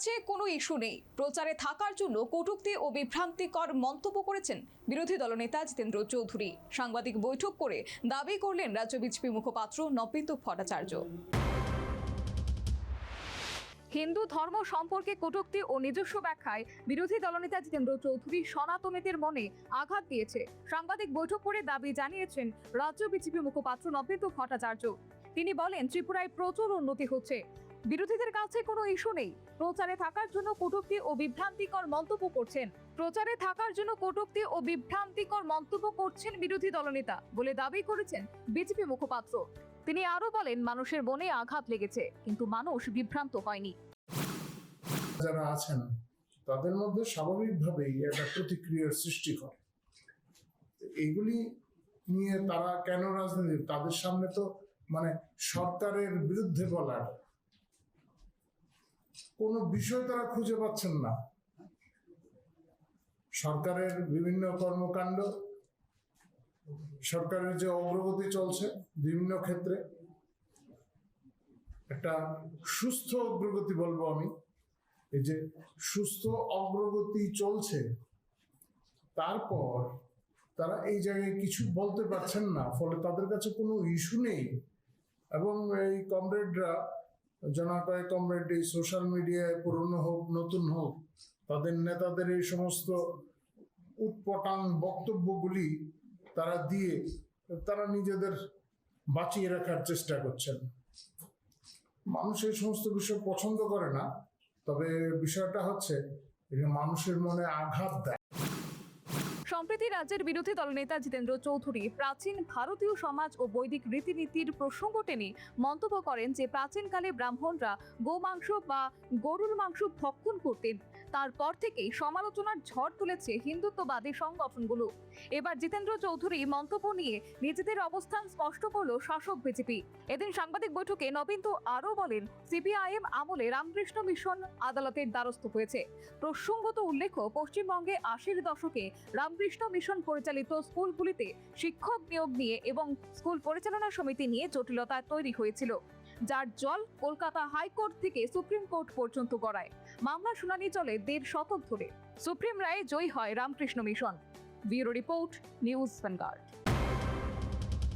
কাছে কোনো ইস্যু নেই, প্রচারে থাকার জন্য কটূক্তি ও বিভ্রান্তিকর মন্তব্য করেছেন বিরোধী দলনেতা জিতেন্দ্র চৌধুরী। সাংবাদিক বৈঠক করে দাবি করলেন রাজ্য বিজেপি মুখপাত্র নবেন্দু ভট্টাচার্য। হিন্দু ধর্ম সম্পর্কে কটূক্তি ও নিজস্ব ব্যাখ্যায় বিরোধী দলনেতা জিতেন্দ্র চৌধুরী সনাতনীদের মনে আঘাত দিয়েছে। সাংবাদিক বৈঠক করে দাবি জানিয়েছেন রাজ্য বিজেপি মুখপাত্র নবেন্দু ভট্টাচার্য। তিনি বলেন, ত্রিপুরায় প্রচুর উন্নতি হচ্ছে, বিরোধীদের কাছে কোনো ইস্যু নেই, প্রচারে থাকার জন্য কটূক্তি ও বিভ্রান্তিকর মন্তব্য করছেন বিরোধী দলনেতা বলে দাবি করেছেন বিজেপি মুখপাত্র। তিনি আরো বলেন, মানুষের মনে আঘাত লেগেছে, কিন্তু মানুষ বিভ্রান্ত হয়নি। যারা আছেন তাদের মধ্যে স্বাভাবিকভাবেই একটা প্রতিক্রিয়ার সৃষ্টি করে। এইগুলি নিয়ে তারা কেন রাজনীতি, তাদের সামনে তো সরকারের বিরুদ্ধে বলার কোন বিষয় তারা খুঁজে পাচ্ছেন না। সরকারের বিভিন্ন কর্মকাণ্ড, সরকারের যে অগ্রগতি চলছে বিভিন্ন ক্ষেত্রে, একটা সুস্থ অগ্রগতি বলবো আমি, এই যে সুস্থ অগ্রগতি চলছে, তারপর তারা এই জায়গায় কিছু বলতে পারছেন না, ফলে তাদের কাছে কোনো ইস্যু নেই। এবং এই কমরেডরা, জনকয়েক কমরেড এই সোশ্যাল মিডিয়ায় পুরনো হোক নতুন হোক, তাদের নেতাদের এই সমস্ত উটপটাং বক্তব্যগুলি তারা দিয়ে তারা নিজেদের বাঁচিয়ে রাখার চেষ্টা করছেন। মানুষ এই সমস্ত বিষয় পছন্দ করে না, তবে বিষয়টা হচ্ছে এটা মানুষের মনে আঘাত দেয়। সম্প্রতি রাজ্যের বিরোধী দলনেতা জিতেন্দ্র চৌধুরী প্রাচীন ভারতীয় সমাজ ও বৈদিক রীতিনীতির প্রসঙ্গ টেনে মন্তব্য করেন যে প্রাচীনকালে ব্রাহ্মণরা গোমাংস বা গরুর মাংস ভক্ষণ করতেন। তারপর থেকেই সমালোচনার ঝড় তুলেছে হিন্দুত্ববাদী সংগঠনগুলো। এবার জিতেন্দ্র চৌধুরী মন্তব্য নিয়ে নিজেদের অবস্থান স্পষ্ট করল শাসক বিজেপি। এদিন সাংবাদিক বৈঠকে নবেন্দু আরও বলেন, সিপিআইএম আমলে রামকৃষ্ণ মিশন আদালতের দ্বারস্থ হয়েছে। প্রসঙ্গত উল্লেখ্য, পশ্চিমবঙ্গে 80-র দশকে রামকৃষ্ণ মিশন পরিচালিত স্কুলগুলিতে শিক্ষক নিয়োগ নিয়ে এবং স্কুল পরিচালনা সমিতি নিয়ে জটিলতা তৈরি হয়েছিল, যার জল কলকাতা হাইকোর্ট থেকে সুপ্রিম কোর্ট পর্যন্ত গড়ায়। মামলা শুনানি চলে 1.5 শতক ধরে। সুপ্রিম রায়ে জয়ী হয় Ramakrishna mission. Bureau report, news vanguard.